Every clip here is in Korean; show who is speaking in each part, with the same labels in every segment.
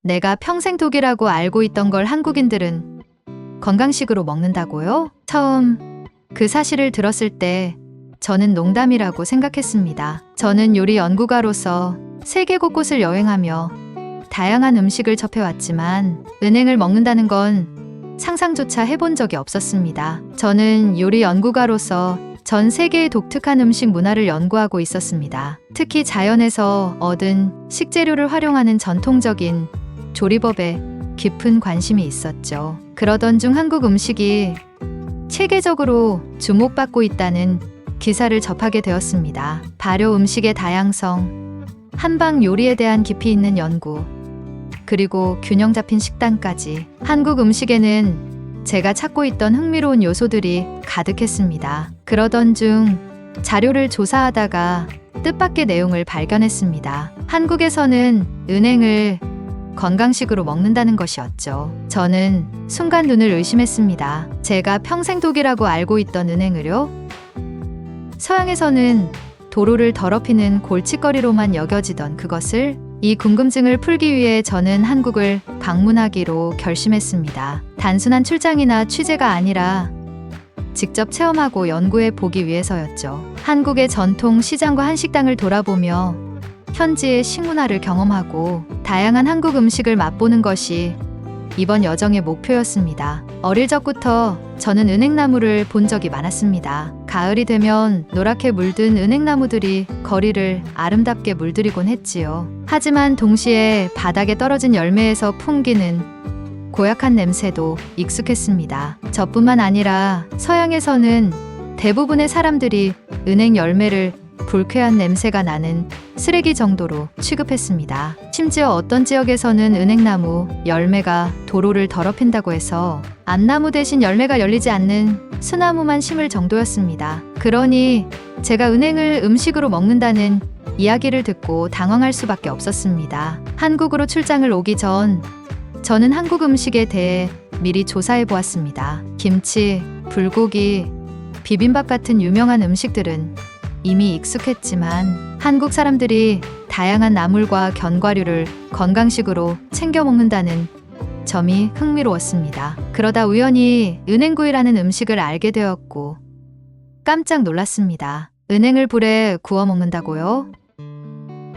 Speaker 1: 내가 평생 독이라고 알고 있던 걸 한국인들은 건강식으로 먹는다고요? 처음 그 사실을 들었을 때 저는 농담이라고 생각했습니다. 저는 요리 연구가로서 세계 곳곳을 여행하며 다양한 음식을 접해왔지만 은행을 먹는다는 건 상상조차 해본 적이 없었습니다. 저는 요리 연구가로서 전 세계의 독특한 음식 문화를 연구하고 있었습니다. 특히 자연에서 얻은 식재료를 활용하는 전통적인 조리법에 깊은 관심이 있었죠. 그러던 중 한국 음식이 세계적으로 주목받고 있다는 기사를 접하게 되었습니다. 발효 음식의 다양성, 한방 요리에 대한 깊이 있는 연구, 그리고 균형 잡힌 식단까지 한국 음식에는 제가 찾고 있던 흥미로운 요소들이 가득했습니다. 그러던 중 자료를 조사하다가 뜻밖의 내용을 발견했습니다. 한국에서는 은행을 건강식으로 먹는다는 것이었죠. 저는 순간 눈을 의심했습니다. 제가 평생 독이라고 알고 있던 은행을요? 서양에서는 도로를 더럽히는 골칫거리로만 여겨지던 그것을, 이 궁금증을 풀기 위해 저는 한국을 방문하기로 결심했습니다. 단순한 출장이나 취재가 아니라 직접 체험하고 연구해 보기 위해서였죠. 한국의 전통 시장과 한식당을 돌아보며 현지의 식문화를 경험하고 다양한 한국 음식을 맛보는 것이 이번 여정의 목표였습니다. 어릴 적부터 저는 은행나무를 본 적이 많았습니다. 가을이 되면 노랗게 물든 은행나무들이 거리를 아름답게 물들이곤 했지요. 하지만 동시에 바닥에 떨어진 열매에서 풍기는 고약한 냄새도 익숙했습니다. 저뿐만 아니라 서양에서는 대부분의 사람들이 은행 열매를 불쾌한 냄새가 나는 쓰레기 정도로 취급했습니다. 심지어 어떤 지역에서는 은행나무 열매가 도로를 더럽힌다고 해서 암나무 대신 열매가 열리지 않는 수나무만 심을 정도였습니다. 그러니 제가 은행을 음식으로 먹는다는 이야기를 듣고 당황할 수밖에 없었습니다. 한국으로 출장을 오기 전 저는 한국 음식에 대해 미리 조사해 보았습니다. 김치, 불고기, 비빔밥 같은 유명한 음식들은 이미 익숙했지만 한국 사람들이 다양한 나물과 견과류를 건강식으로 챙겨 먹는다는 점이 흥미로웠습니다. 그러다 우연히 은행구이라는 음식을 알게 되었고 깜짝 놀랐습니다. 은행을 불에 구워 먹는다고요?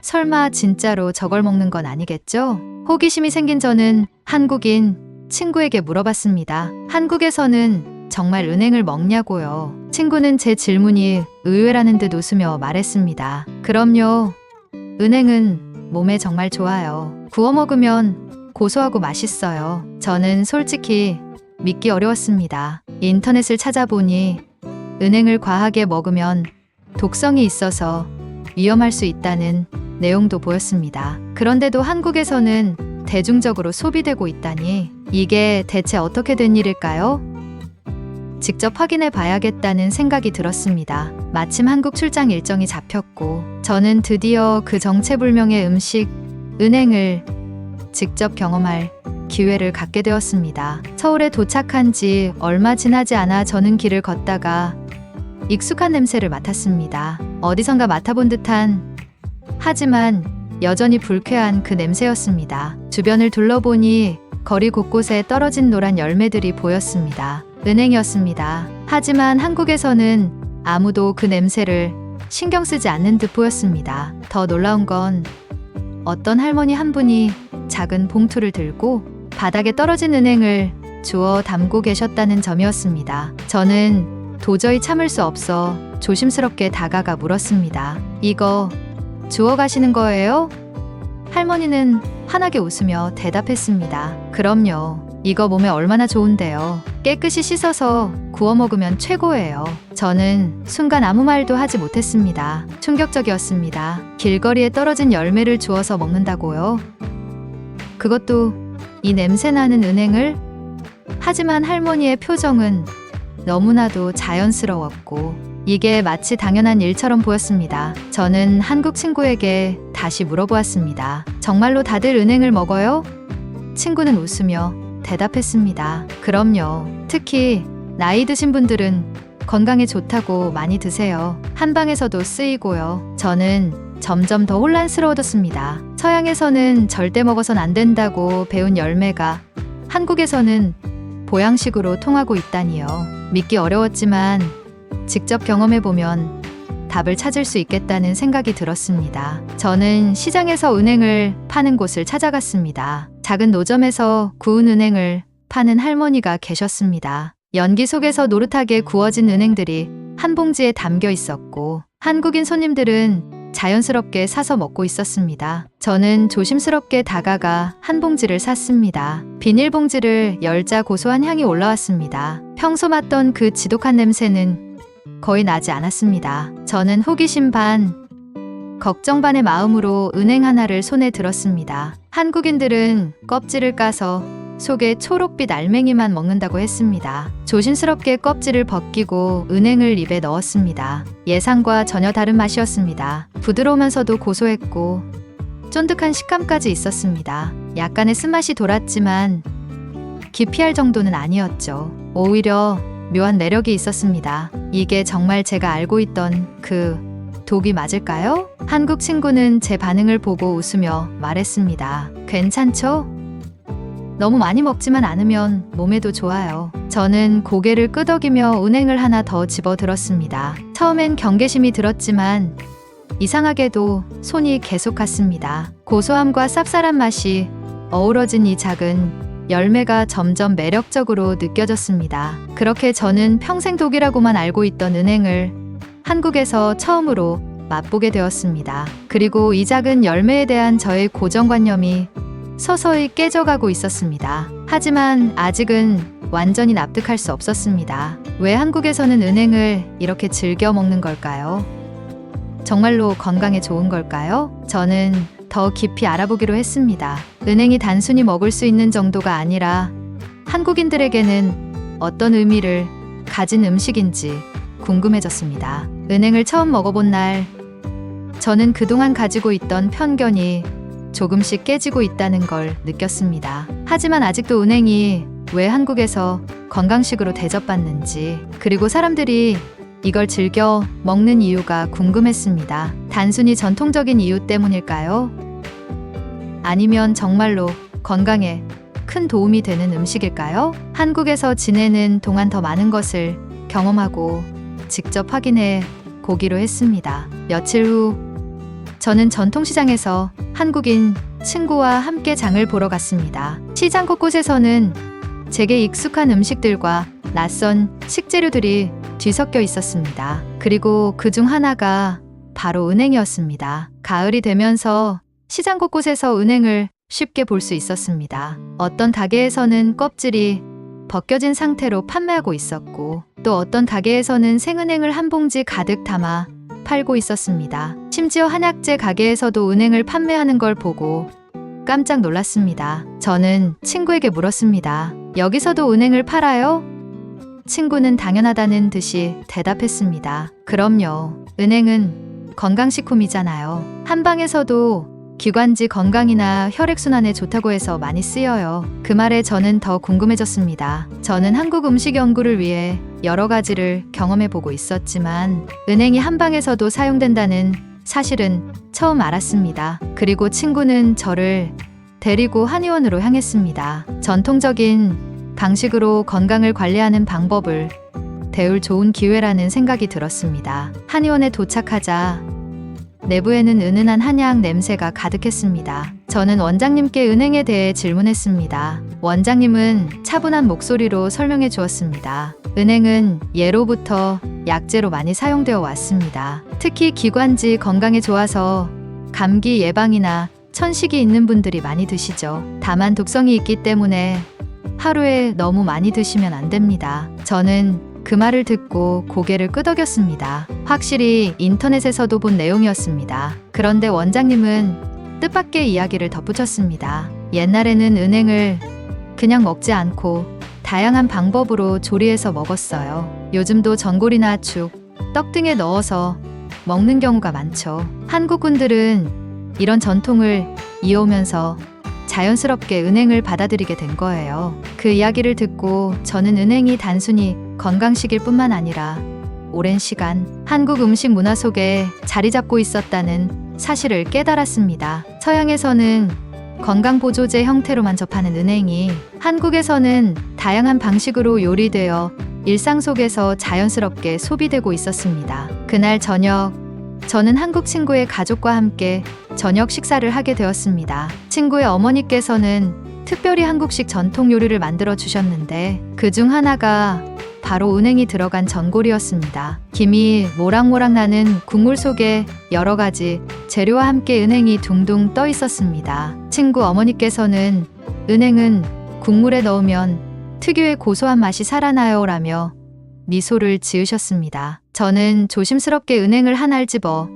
Speaker 1: 설마 진짜로 저걸 먹는 건 아니겠죠? 호기심이 생긴 저는 한국인 친구에게 물어봤습니다. 한국에서는 정말 은행을 먹냐고요? 친구는 제 질문이 의외라는 듯 웃으며 말했습니다. 그럼요. 은행은 몸에 정말 좋아요. 구워 먹으면 고소하고 맛있어요. 저는 솔직히 믿기 어려웠습니다. 인터넷을 찾아보니 은행을 과하게 먹으면 독성이 있어서 위험할 수 있다는 내용도 보였습니다. 그런데도 한국에서는 대중적으로 소비되고 있다니, 이게 대체 어떻게 된 일일까요? 직접 확인해 봐야겠다는 생각이 들었습니다. 마침 한국 출장 일정이 잡혔고 저는 드디어 그 정체불명의 음식, 은행을 직접 경험할 기회를 갖게 되었습니다. 서울에 도착한 지 얼마 지나지 않아 저는 길을 걷다가 익숙한 냄새를 맡았습니다. 어디선가 맡아본 듯한, 하지만 여전히 불쾌한 그 냄새였습니다. 주변을 둘러보니 거리 곳곳에 떨어진 노란 열매들이 보였습니다. 은행이었습니다. 하지만 한국에서는 아무도 그 냄새를 신경 쓰지 않는 듯 보였습니다. 더 놀라운 건 어떤 할머니 한 분이 작은 봉투를 들고 바닥에 떨어진 은행을 주워 담고 계셨다는 점이었습니다. 저는 도저히 참을 수 없어 조심스럽게 다가가 물었습니다. 이거 주워 가시는 거예요? 할머니는 환하게 웃으며 대답했습니다. 그럼요. 이거 몸에 얼마나 좋은데요. 깨끗이 씻어서 구워 먹으면 최고예요. 저는 순간 아무 말도 하지 못했습니다. 충격적이었습니다. 길거리에 떨어진 열매를 주워서 먹는다고요? 그것도 이 냄새나는 은행을? 하지만 할머니의 표정은 너무나도 자연스러웠고 이게 마치 당연한 일처럼 보였습니다. 저는 한국 친구에게 다시 물어보았습니다. 정말로 다들 은행을 먹어요? 친구는 웃으며 대답했습니다. 그럼요. 특히 나이 드신 분들은 건강에 좋다고 많이 드세요. 한방에서도 쓰이고요. 저는 점점 더 혼란스러워졌습니다. 서양에서는 절대 먹어선 안 된다고 배운 열매가 한국에서는 보양식으로 통하고 있다니요. 믿기 어려웠지만 직접 경험해보면 답을 찾을 수 있겠다는 생각이 들었습니다. 저는 시장에서 은행을 파는 곳을 찾아갔습니다. 작은 노점에서 구운 은행을 파는 할머니가 계셨습니다. 연기 속에서 노릇하게 구워진 은행들이 한 봉지에 담겨 있었고 한국인 손님들은 자연스럽게 사서 먹고 있었습니다. 저는 조심스럽게 다가가 한 봉지를 샀습니다. 비닐봉지를 열자 고소한 향이 올라왔습니다. 평소 맡던 그 지독한 냄새는 거의 나지 않았습니다. 저는 호기심 반, 걱정 반의 마음으로 은행 하나를 손에 들었습니다. 한국인들은 껍질을 까서 속에 초록빛 알맹이만 먹는다고 했습니다. 조심스럽게 껍질을 벗기고 은행을 입에 넣었습니다. 예상과 전혀 다른 맛이었습니다. 부드러우면서도 고소했고 쫀득한 식감까지 있었습니다. 약간의 쓴맛이 돌았지만 기피할 정도는 아니었죠. 오히려 묘한 매력이 있었습니다. 이게 정말 제가 알고 있던 그 독이 맞을까요? 한국 친구는 제 반응을 보고 웃으며 말했습니다. 괜찮죠? 너무 많이 먹지만 않으면 몸에도 좋아요. 저는 고개를 끄덕이며 은행을 하나 더 집어들었습니다. 처음엔 경계심이 들었지만 이상하게도 손이 계속 갔습니다. 고소함과 쌉쌀한 맛이 어우러진 이 작은 열매가 점점 매력적으로 느껴졌습니다. 그렇게 저는 평생 독이라고만 알고 있던 은행을 한국에서 처음으로 맛보게 되었습니다. 그리고 이 작은 열매에 대한 저의 고정관념이 서서히 깨져가고 있었습니다. 하지만 아직은 완전히 납득할 수 없었습니다. 왜 한국에서는 은행을 이렇게 즐겨 먹는 걸까요? 정말로 건강에 좋은 걸까요? 저는 더 깊이 알아보기로 했습니다. 은행이 단순히 먹을 수 있는 정도가 아니라 한국인들에게는 어떤 의미를 가진 음식인지 궁금해졌습니다. 은행을 처음 먹어본 날, 저는 그동안 가지고 있던 편견이 조금씩 깨지고 있다는 걸 느꼈습니다. 하지만 아직도 은행이 왜 한국에서 건강식으로 대접받는지, 그리고 사람들이 이걸 즐겨 먹는 이유가 궁금했습니다. 단순히 전통적인 이유 때문일까요? 아니면 정말로 건강에 큰 도움이 되는 음식일까요? 한국에서 지내는 동안 더 많은 것을 경험하고 직접 확인해 보기로 했습니다. 며칠 후 저는 전통시장에서 한국인 친구와 함께 장을 보러 갔습니다. 시장 곳곳에서는 제게 익숙한 음식들과 낯선 식재료들이 뒤섞여 있었습니다. 그리고 그중 하나가 바로 은행이었습니다. 가을이 되면서 시장 곳곳에서 은행을 쉽게 볼 수 있었습니다. 어떤 가게에서는 껍질이 벗겨진 상태로 판매하고 있었고, 또 어떤 가게에서는 생은행을 한 봉지 가득 담아 팔고 있었습니다. 심지어 한약재 가게에서도 은행을 판매하는 걸 보고 깜짝 놀랐습니다. 저는 친구에게 물었습니다. 여기서도 은행을 팔아요? 친구는 당연하다는 듯이 대답했습니다. 그럼요. 은행은 건강식품이잖아요. 한방에서도 기관지 건강이나 혈액순환에 좋다고 해서 많이 쓰여요. 그 말에 저는 더 궁금해졌습니다. 저는 한국 음식 연구를 위해 여러 가지를 경험해보고 있었지만 은행이 한방에서도 사용된다는 사실은 처음 알았습니다. 그리고 친구는 저를 데리고 한의원으로 향했습니다. 전통적인 방식으로 건강을 관리하는 방법을 배울 좋은 기회라는 생각이 들었습니다. 한의원에 도착하자 내부에는 은은한 한약 냄새가 가득했습니다. 저는 원장님께 은행에 대해 질문했습니다. 원장님은 차분한 목소리로 설명해 주었습니다. 은행은 예로부터 약재로 많이 사용되어 왔습니다. 특히 기관지 건강에 좋아서 감기 예방이나 천식이 있는 분들이 많이 드시죠. 다만 독성이 있기 때문에 하루에 너무 많이 드시면 안 됩니다. 저는 그 말을 듣고 고개를 끄덕였습니다. 확실히 인터넷에서도 본 내용이었습니다. 그런데 원장님은 뜻밖의 이야기를 덧붙였습니다. 옛날에는 은행을 그냥 먹지 않고 다양한 방법으로 조리해서 먹었어요. 요즘도 전골이나 죽, 떡 등에 넣어서 먹는 경우가 많죠. 한국분들은 이런 전통을 이어오면서 자연스럽게 은행을 받아들이게 된 거예요. 그 이야기를 듣고 저는 은행이 단순히 건강식일 뿐만 아니라 오랜 시간 한국 음식 문화 속에 자리 잡고 있었다는 사실을 깨달았습니다. 서양에서는 건강보조제 형태로만 접하는 은행이 한국에서는 다양한 방식으로 요리되어 일상 속에서 자연스럽게 소비되고 있었습니다. 그날 저녁, 저는 한국 친구의 가족과 함께 저녁 식사를 하게 되었습니다. 친구의 어머니께서는 특별히 한국식 전통 요리를 만들어 주셨는데 그중 하나가 바로 은행이 들어간 전골이었습니다. 김이 모락모락 나는 국물 속에 여러 가지 재료와 함께 은행이 둥둥 떠 있었습니다. 친구 어머니께서는 은행은 국물에 넣으면 특유의 고소한 맛이 살아나요 라며 미소를 지으셨습니다. 저는 조심스럽게 은행을 한 알 집어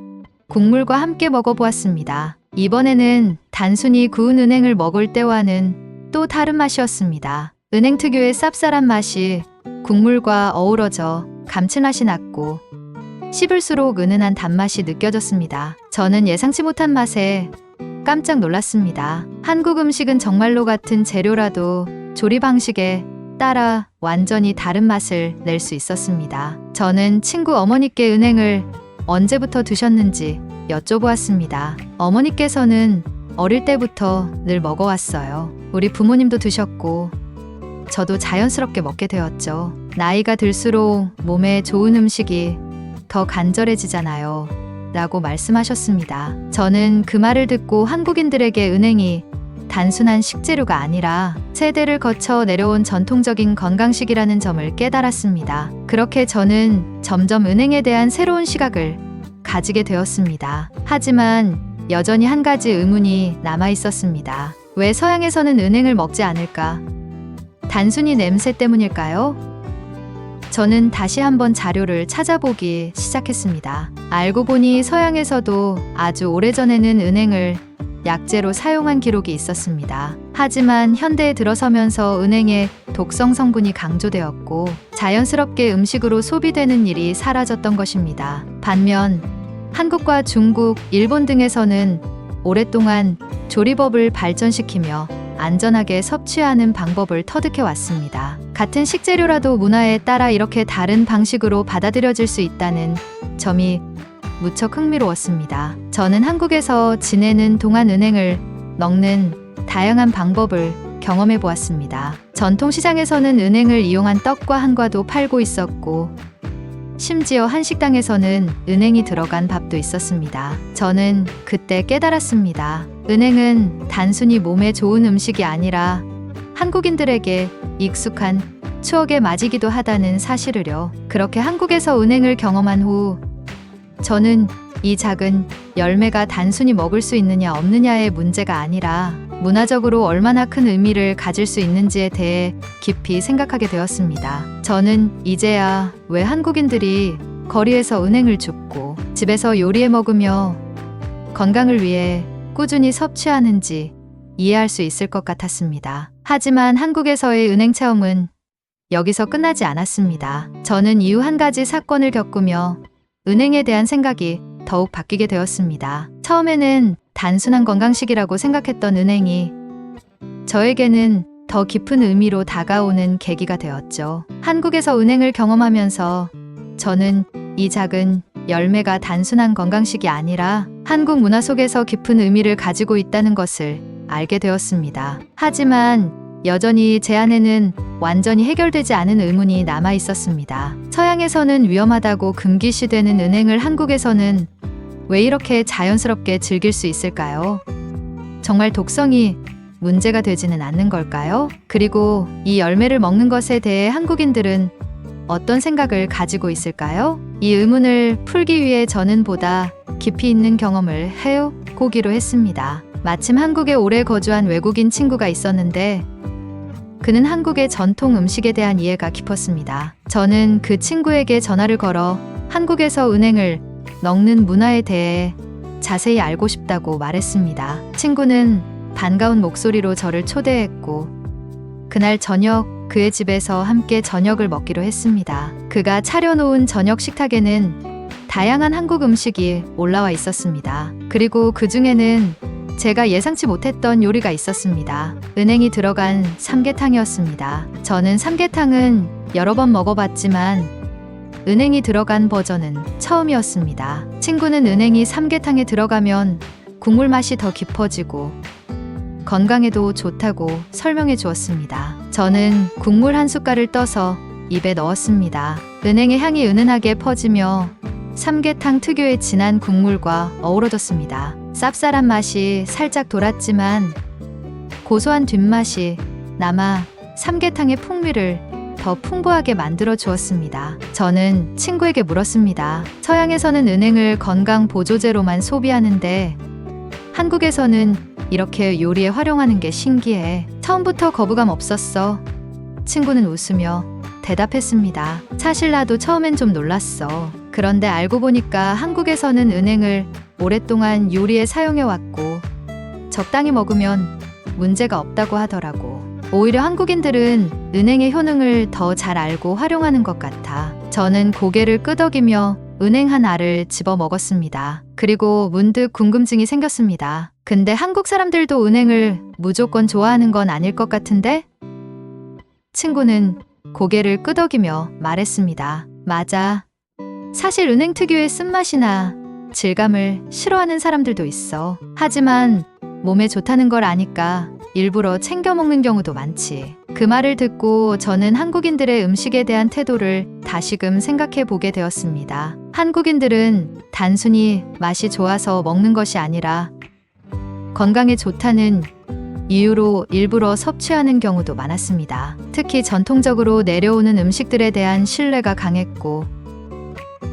Speaker 1: 국물과 함께 먹어보았습니다. 이번에는 단순히 구운 은행을 먹을 때와는 또 다른 맛이었습니다. 은행 특유의 쌉쌀한 맛이 국물과 어우러져 감칠맛이 났고 씹을수록 은은한 단맛이 느껴졌습니다. 저는 예상치 못한 맛에 깜짝 놀랐습니다. 한국 음식은 정말로 같은 재료라도 조리 방식에 따라 완전히 다른 맛을 낼 수 있었습니다. 저는 친구 어머니께 은행을 언제부터 드셨는지 여쭤보았습니다. 어머니께서는 어릴 때부터 늘 먹어왔어요. 우리 부모님도 드셨고 저도 자연스럽게 먹게 되었죠. 나이가 들수록 몸에 좋은 음식이 더 간절해지잖아요. 라고 말씀하셨습니다. 저는 그 말을 듣고 한국인들에게 은행이 단순한 식재료가 아니라 세대를 거쳐 내려온 전통적인 건강식이라는 점을 깨달았습니다. 그렇게 저는 점점 은행에 대한 새로운 시각을 가지게 되었습니다. 하지만 여전히 한 가지 의문이 남아 있었습니다. 왜 서양에서는 은행을 먹지 않을까? 단순히 냄새 때문일까요? 저는 다시 한번 자료를 찾아보기 시작했습니다. 알고 보니 서양에서도 아주 오래전에는 은행을 약재로 사용한 기록이 있었습니다. 하지만 현대에 들어서면서 은행의 독성 성분이 강조되었고 자연스럽게 음식으로 소비되는 일이 사라졌던 것입니다. 반면 한국과 중국, 일본 등에서는 오랫동안 조리법을 발전시키며 안전하게 섭취하는 방법을 터득해 왔습니다. 같은 식재료라도 문화에 따라 이렇게 다른 방식으로 받아들여질 수 있다는 점이 무척 흥미로웠습니다. 저는 한국에서 지내는 동안 은행을 넣는 다양한 방법을 경험해 보았습니다. 전통시장에서는 은행을 이용한 떡과 한과도 팔고 있었고 심지어 한식당에서는 은행이 들어간 밥도 있었습니다. 저는 그때 깨달았습니다. 은행은 단순히 몸에 좋은 음식이 아니라 한국인들에게 익숙한 추억의 맛이기도 하다는 사실을요. 그렇게 한국에서 은행을 경험한 후 저는 이 작은 열매가 단순히 먹을 수 있느냐 없느냐의 문제가 아니라 문화적으로 얼마나 큰 의미를 가질 수 있는지에 대해 깊이 생각하게 되었습니다. 저는 이제야 왜 한국인들이 거리에서 은행을 줍고 집에서 요리해 먹으며 건강을 위해 꾸준히 섭취하는지 이해할 수 있을 것 같았습니다. 하지만 한국에서의 은행 체험은 여기서 끝나지 않았습니다. 저는 이후 한 가지 사건을 겪으며 은행에 대한 생각이 더욱 바뀌게 되었습니다. 처음에는 단순한 건강식이라고 생각했던 은행이 저에게는 더 깊은 의미로 다가오는 계기가 되었죠. 한국에서 은행을 경험하면서 저는 이 작은 열매가 단순한 건강식이 아니라 한국 문화 속에서 깊은 의미를 가지고 있다는 것을 알게 되었습니다. 하지만 여전히 제 안에는 완전히 해결되지 않은 의문이 남아 있었습니다. 서양에서는 위험하다고 금기시되는 은행을 한국에서는 왜 이렇게 자연스럽게 즐길 수 있을까요? 정말 독성이 문제가 되지는 않는 걸까요? 그리고 이 열매를 먹는 것에 대해 한국인들은 어떤 생각을 가지고 있을까요? 이 의문을 풀기 위해 저는 보다 깊이 있는 경험을 해보기로 했습니다. 마침 한국에 오래 거주한 외국인 친구가 있었는데 그는 한국의 전통 음식에 대한 이해가 깊었습니다. 저는 그 친구에게 전화를 걸어 한국에서 은행을 넣는 문화에 대해 자세히 알고 싶다고 말했습니다. 친구는 반가운 목소리로 저를 초대했고 그날 저녁 그의 집에서 함께 저녁을 먹기로 했습니다. 그가 차려놓은 저녁 식탁에는 다양한 한국 음식이 올라와 있었습니다. 그리고 그 중에는 제가 예상치 못했던 요리가 있었습니다. 은행이 들어간 삼계탕이었습니다. 저는 삼계탕은 여러 번 먹어봤지만 은행이 들어간 버전은 처음이었습니다. 친구는 은행이 삼계탕에 들어가면 국물 맛이 더 깊어지고 건강에도 좋다고 설명해 주었습니다. 저는 국물 한 숟갈을 떠서 입에 넣었습니다. 은행의 향이 은은하게 퍼지며 삼계탕 특유의 진한 국물과 어우러졌습니다. 쌉쌀한 맛이 살짝 돌았지만 고소한 뒷맛이 남아 삼계탕의 풍미를 더 풍부하게 만들어 주었습니다. 저는 친구에게 물었습니다. 서양에서는 은행을 건강 보조제로만 소비하는데 한국에서는 이렇게 요리에 활용하는 게 신기해. 처음부터 거부감 없었어. 친구는 웃으며 대답했습니다. 사실 나도 처음엔 좀 놀랐어. 그런데 알고 보니까 한국에서는 은행을 오랫동안 요리에 사용해왔고 적당히 먹으면 문제가 없다고 하더라고. 오히려 한국인들은 은행의 효능을 더 잘 알고 활용하는 것 같아. 저는 고개를 끄덕이며 은행 한 알을 집어 먹었습니다. 그리고 문득 궁금증이 생겼습니다. 근데 한국 사람들도 은행을 무조건 좋아하는 건 아닐 것 같은데? 친구는 고개를 끄덕이며 말했습니다. 맞아. 사실 은행 특유의 쓴맛이나 질감을 싫어하는 사람들도 있어. 하지만 몸에 좋다는 걸 아니까 일부러 챙겨 먹는 경우도 많지. 그 말을 듣고 저는 한국인들의 음식에 대한 태도를 다시금 생각해 보게 되었습니다. 한국인들은 단순히 맛이 좋아서 먹는 것이 아니라 건강에 좋다는 이유로 일부러 섭취하는 경우도 많았습니다. 특히 전통적으로 내려오는 음식들에 대한 신뢰가 강했고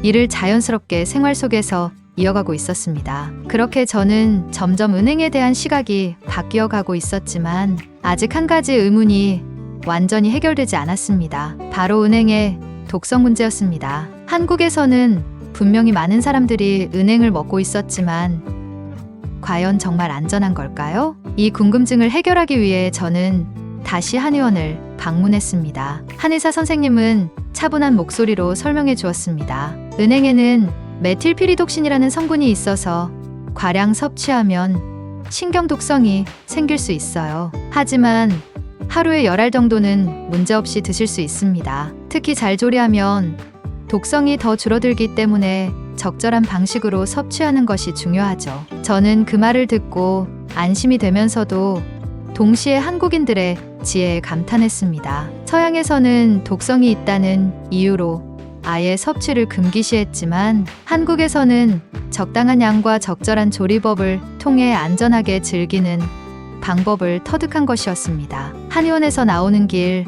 Speaker 1: 이를 자연스럽게 생활 속에서 이어가고 있었습니다. 그렇게 저는 점점 은행에 대한 시각이 바뀌어 가고 있었지만 아직 한 가지 의문이 완전히 해결되지 않았습니다. 바로 은행의 독성 문제였습니다. 한국에서는 분명히 많은 사람들이 은행을 먹고 있었지만 과연 정말 안전한 걸까요? 이 궁금증을 해결하기 위해 저는 다시 한의원을 방문했습니다. 한의사 선생님은 차분한 목소리로 설명해 주었습니다. 은행에는 메틸피리독신이라는 성분이 있어서 과량 섭취하면 신경독성이 생길 수 있어요. 하지만 하루에 10알 정도는 문제없이 드실 수 있습니다. 특히 잘 조리하면 독성이 더 줄어들기 때문에 적절한 방식으로 섭취하는 것이 중요하죠. 저는 그 말을 듣고 안심이 되면서도 동시에 한국인들의 지혜에 감탄했습니다. 서양에서는 독성이 있다는 이유로 아예 섭취를 금기시했지만 한국에서는 적당한 양과 적절한 조리법을 통해 안전하게 즐기는 방법을 터득한 것이었습니다. 한의원에서 나오는 길,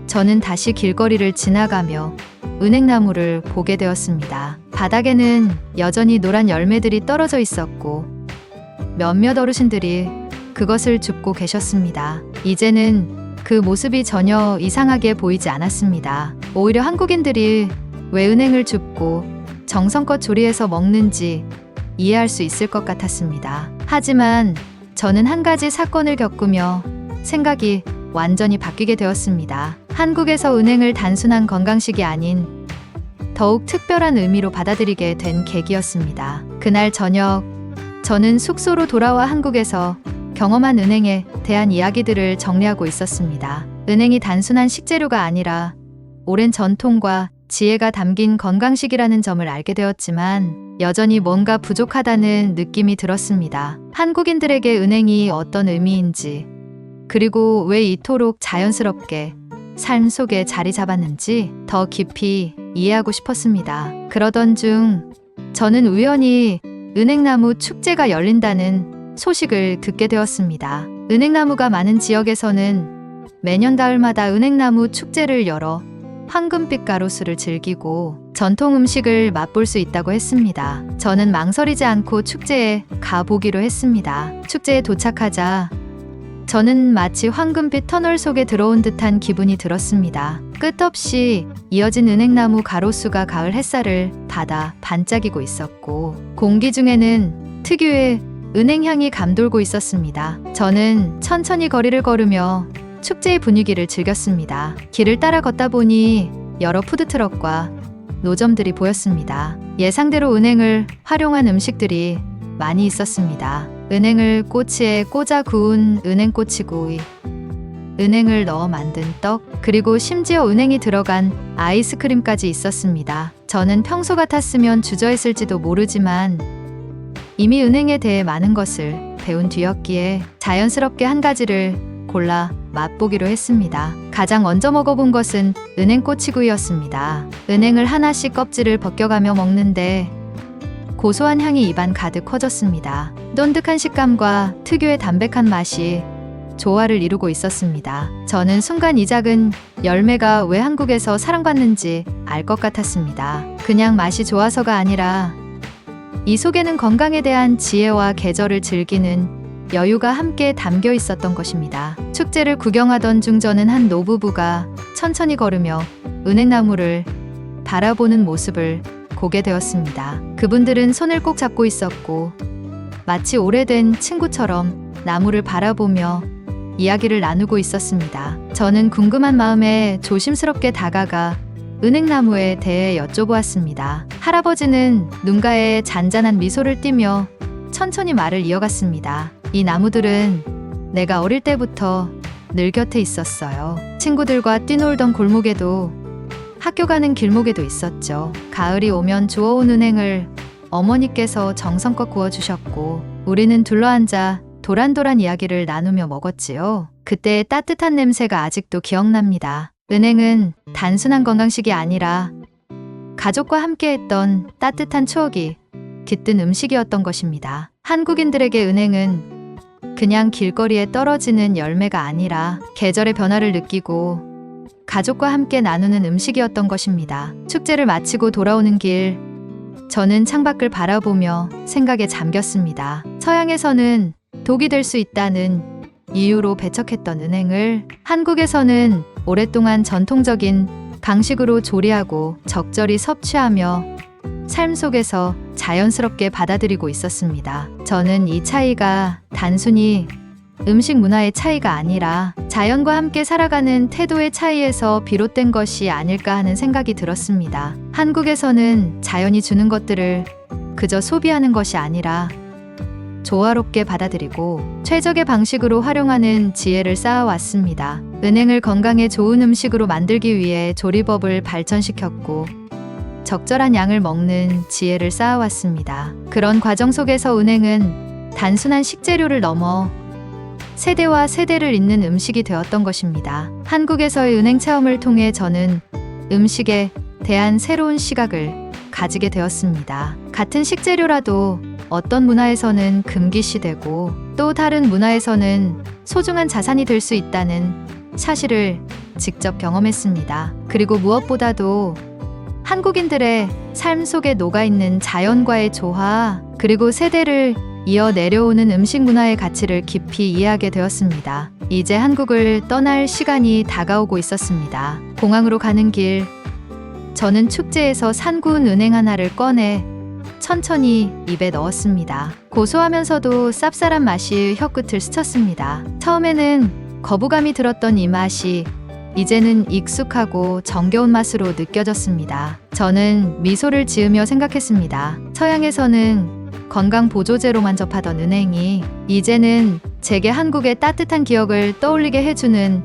Speaker 1: 저는 다시 길거리를 지나가며 은행나무를 보게 되었습니다. 바닥에는 여전히 노란 열매들이 떨어져 있었고 몇몇 어르신들이 그것을 줍고 계셨습니다. 이제는 그 모습이 전혀 이상하게 보이지 않았습니다. 오히려 한국인들이 왜 은행을 줍고 정성껏 조리해서 먹는지 이해할 수 있을 것 같았습니다. 하지만 저는 한 가지 사건을 겪으며 생각이 완전히 바뀌게 되었습니다. 한국에서 은행을 단순한 건강식이 아닌 더욱 특별한 의미로 받아들이게 된 계기였습니다. 그날 저녁, 저는 숙소로 돌아와 한국에서 경험한 은행에 대한 이야기들을 정리하고 있었습니다. 은행이 단순한 식재료가 아니라 오랜 전통과 지혜가 담긴 건강식이라는 점을 알게 되었지만 여전히 뭔가 부족하다는 느낌이 들었습니다. 한국인들에게 은행이 어떤 의미인지, 그리고 왜 이토록 자연스럽게 삶 속에 자리 잡았는지 더 깊이 이해하고 싶었습니다. 그러던 중 저는 우연히 은행나무 축제가 열린다는 소식을 듣게 되었습니다. 은행나무가 많은 지역에서는 매년 가을마다 은행나무 축제를 열어 황금빛 가로수를 즐기고 전통 음식을 맛볼 수 있다고 했습니다. 저는 망설이지 않고 축제에 가보기로 했습니다. 축제에 도착하자 저는 마치 황금빛 터널 속에 들어온 듯한 기분이 들었습니다. 끝없이 이어진 은행나무 가로수가 가을 햇살을 받아 반짝이고 있었고 공기 중에는 특유의 은행향이 감돌고 있었습니다. 저는 천천히 거리를 걸으며 축제의 분위기를 즐겼습니다. 길을 따라 걷다 보니 여러 푸드트럭과 노점들이 보였습니다. 예상대로 은행을 활용한 음식들이 많이 있었습니다. 은행을 꼬치에 꽂아 구운 은행꼬치구이, 은행을 넣어 만든 떡, 그리고 심지어 은행이 들어간 아이스크림까지 있었습니다. 저는 평소 같았으면 주저했을지도 모르지만 이미 은행에 대해 많은 것을 배운 뒤였기에 자연스럽게 한 가지를 골라 맛보기로 했습니다. 가장 먼저 먹어본 것은 은행 꼬치구이였습니다. 은행을 하나씩 껍질을 벗겨가며 먹는데 고소한 향이 입안 가득 퍼졌습니다. 쫀득한 식감과 특유의 담백한 맛이 조화를 이루고 있었습니다. 저는 순간 이 작은 열매가 왜 한국에서 사랑받는지 알 것 같았습니다. 그냥 맛이 좋아서가 아니라 이 속에는 건강에 대한 지혜와 계절을 즐기는 여유가 함께 담겨 있었던 것입니다. 축제를 구경하던 중 저는 한 노부부가 천천히 걸으며 은행나무를 바라보는 모습을 보게 되었습니다. 그분들은 손을 꼭 잡고 있었고 마치 오래된 친구처럼 나무를 바라보며 이야기를 나누고 있었습니다. 저는 궁금한 마음에 조심스럽게 다가가 은행나무에 대해 여쭤보았습니다. 할아버지는 눈가에 잔잔한 미소를 띠며 천천히 말을 이어갔습니다. 이 나무들은 내가 어릴 때부터 늘 곁에 있었어요. 친구들과 뛰놀던 골목에도 학교 가는 길목에도 있었죠. 가을이 오면 주워온 은행을 어머니께서 정성껏 구워주셨고 우리는 둘러앉아 도란도란 이야기를 나누며 먹었지요. 그때의 따뜻한 냄새가 아직도 기억납니다. 은행은 단순한 건강식이 아니라 가족과 함께했던 따뜻한 추억이 깃든 음식이었던 것입니다. 한국인들에게 은행은 그냥 길거리에 떨어지는 열매가 아니라 계절의 변화를 느끼고 가족과 함께 나누는 음식이었던 것입니다. 축제를 마치고 돌아오는 길, 저는 창밖을 바라보며 생각에 잠겼습니다. 서양에서는 독이 될 수 있다는 이유로 배척했던 은행을 한국에서는 오랫동안 전통적인 방식으로 조리하고 적절히 섭취하며 삶 속에서 자연스럽게 받아들이고 있었습니다. 저는 이 차이가 단순히 음식 문화의 차이가 아니라 자연과 함께 살아가는 태도의 차이에서 비롯된 것이 아닐까 하는 생각이 들었습니다. 한국에서는 자연이 주는 것들을 그저 소비하는 것이 아니라 조화롭게 받아들이고 최적의 방식으로 활용하는 지혜를 쌓아왔습니다. 은행을 건강에 좋은 음식으로 만들기 위해 조리법을 발전시켰고 적절한 양을 먹는 지혜를 쌓아왔습니다. 그런 과정 속에서 은행은 단순한 식재료를 넘어 세대와 세대를 잇는 음식이 되었던 것입니다. 한국에서의 은행 체험을 통해 저는 음식에 대한 새로운 시각을 가지게 되었습니다. 같은 식재료라도 어떤 문화에서는 금기시되고 또 다른 문화에서는 소중한 자산이 될 수 있다는 사실을 직접 경험했습니다. 그리고 무엇보다도 한국인들의 삶 속에 녹아있는 자연과의 조화, 그리고 세대를 이어 내려오는 음식 문화의 가치를 깊이 이해하게 되었습니다. 이제 한국을 떠날 시간이 다가오고 있었습니다. 공항으로 가는 길, 저는 축제에서 산 구운 은행 하나를 꺼내 천천히 입에 넣었습니다. 고소하면서도 쌉쌀한 맛이 혀끝을 스쳤습니다. 처음에는 거부감이 들었던 이 맛이 이제는 익숙하고 정겨운 맛으로 느껴졌습니다. 저는 미소를 지으며 생각했습니다. 서양에서는 건강 보조제로만 접하던 은행이 이제는 제게 한국의 따뜻한 기억을 떠올리게 해주는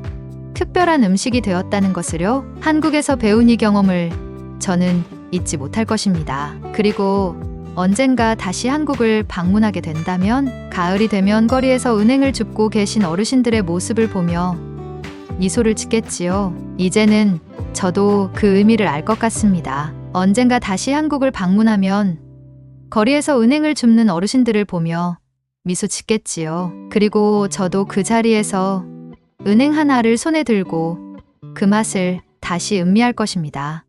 Speaker 1: 특별한 음식이 되었다는 것을요. 한국에서 배운 이 경험을 저는 잊지 못할 것입니다. 그리고 언젠가 다시 한국을 방문하게 된다면 가을이 되면 거리에서 은행을 줍고 계신 어르신들의 모습을 보며 미소를 짓겠지요. 이제는 저도 그 의미를 알 것 같습니다. 언젠가 다시 한국을 방문하면 거리에서 은행을 줍는 어르신들을 보며 미소 짓겠지요. 그리고 저도 그 자리에서 은행 하나를 손에 들고 그 맛을 다시 음미할 것입니다.